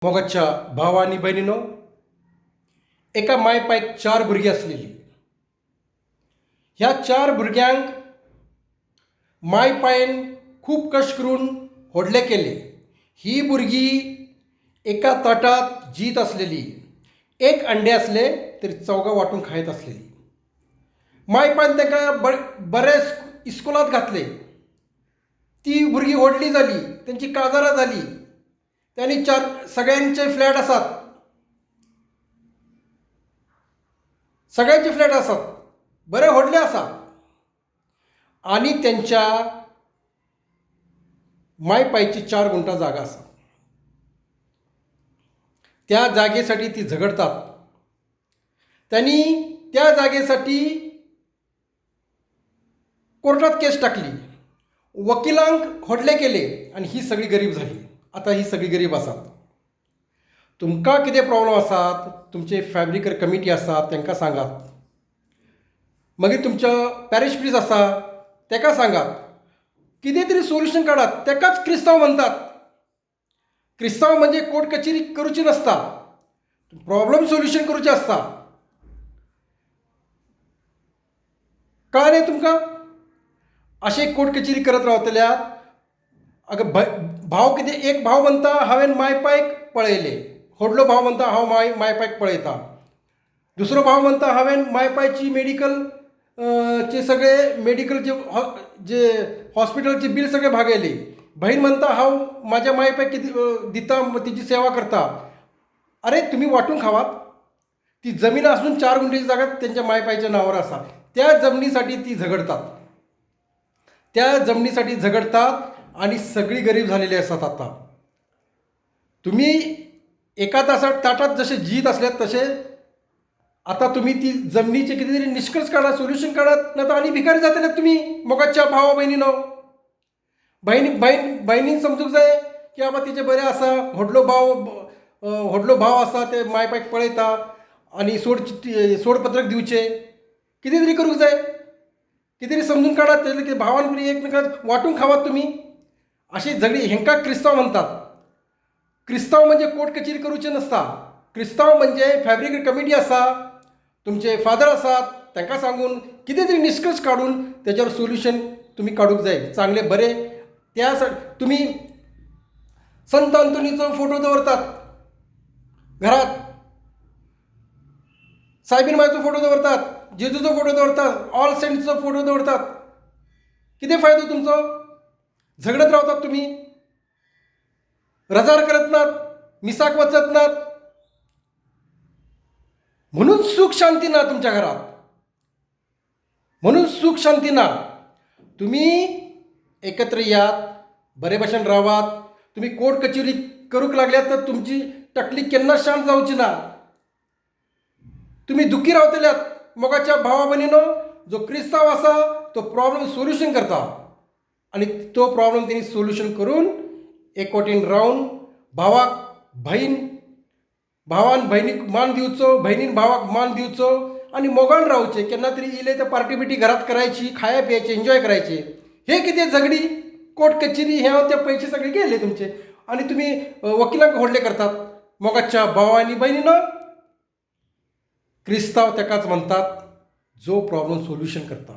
मोगाच्या भाव आणि बहिणीनो, एका मायपायक 4 भुरगीं आसलेलीं. ह्या 4 भुरग्यांक मायपायन खूब कश्ट करून व्हडले केले. ही भुरगीं एका ताटात जीत आसलेली. एक अंडे असले तरी चौगां वांटून खायत आसलेली. मायपायन तांकां बरे इस्कोलांत घातले. ती भुरगीं व्हडली जाली, तेंची काजारां जाली. त्यांनी सगळ्यांचे फ्लॅट आसात. सगळ्यांचे फ्लॅट आसात, बरे व्हडले आसा. आणि त्यांच्या मायपायची 4 गुंठा जागा आसा. त्या जागेसाठी ती झगडतात. त्यांनी त्या जागेसाठी कोर्टात केस टाकली. वकिलांक व्हडले केले आणि ही सगळी गरीब झाली. आता ही सगळी गरीब आसात. तुमकां कितें प्रॉब्लम आसात, तुमचे फॅमिली कमिटी आसा तांकां सांगात. मागीर तुमच्या पॅरिश प्रीज आसा ताका सांगात. कितें तरी सोल्युशन काडात. ताकाच क्रिस्तांव म्हणटात. क्रिस्तांव म्हणजे कोर्ट कचेरी करूची नासता, प्रॉब्लम सोल्युशन करूचें आसता. कळ्ळें तुमकां? अशें कोर्ट कचेरी करत रावतल्यार भाव कितें, एक भाव म्हणटा हांवें मायपायक पळयले, व्हडलो भाव म्हणटा हांव मायपायक पळयता. दुसरो भाव म्हणटा हांवें मायपायची चे सगळे मेडिकल जे हॉस्पिटलचे बील सगळे भागयले. बहीण म्हणटा हांव म्हाज्या मायपायक कितें दिता, तिची सेवा करता. अरे तुम्ही वांटून खावात. ती जमीन आसून 4 गुंठेची जागा त्यांच्या मायपायच्या नावावर आसा. त्या जमनीसाठी ती झगडतात. त्या जमनीसाठी झगडतात आणि सगळी गरीब झालेली असतात. आता तुम्ही एका ताटात जसे जीत असल्यात तसे आता तुम्ही ती जमनीचे कितीतरी निष्कर्ष काढा, सोल्युशन काढात, नाही तर आणि भिकारी जातले तुम्ही. मोगाच्या भावा बहिणीनो, बहिणीन समजूक जाय की बाबा तिचे बरें आसा, व्हडलो भाव आसा, ते मायपायक पळयता आणि सोडपत्रक दिवचे. कितें तरी करूंक जाय. कितें तरी समजून काडात. की भावान बरी एकमेकांक वांटून खावात तुम्ही. अशी झगडी हेंकां क्रिस्तांव म्हणटात. क्रिस्तांव म्हणजे कोर्ट कचेरी करूचें नसता. क्रिस्तांव म्हणजे फॅब्रिक कमिटी आसा, तुमचे फादर आसात, तांकां सांगून कितें तरी निष्कर्श काडून तेच्यावर सोल्युशन तुम्ही काडूंक जाय. चांगले बरे तुम्ही संत अंतोनीचो फोटो दवरतात घरात, सायबीन मायचो फोटो दवरतात, जेजूचो फोटो दवरतात, ऑल सेंट्सचो फोटो दवरतात. कितें फायदो तुमचो? झगडत रावतात तुम्ही. रजार करत नात, मिसाक वचत नात. म्हणून सुख शांती ना तुमच्या घरात. म्हणून सुख शांती ना. तुम्ही एकत्र यात, बरे भाशेन रावात. तुम्ही कोर्ट कचेरी करूंक लागल्यात तर तुमची तकली केन्ना शांत जावची ना. तुम्ही दुखी रावतल्यात. मोगाच्या भावा बहिणीनो, जो क्रिस्तांव आसा तो प्रॉब्लेम सोल्युशन करता आणि तो प्रॉब्लेम तेणी सोल्युशन करून एकवटीन रावन भावान भयणीक मान दिवचो, भयणीन भावाक मान दिवचो आणि मोगान रावचे. केन्ना तरी इले तर पार्टी बिटी घरात करायची, खाया पियाचे, एन्जॉय करायचे. हे कितें झगडी, कोर्ट कचेरी, हे ते पैसे सगळे गेले तुमचे आणि तुम्ही वकिलांक व्हडले करतात. मोगाच्या भावा आणि बहिणीनो, क्रिस्तांव ताकाच म्हणतात जो प्रॉब्लेम सोल्युशन करता.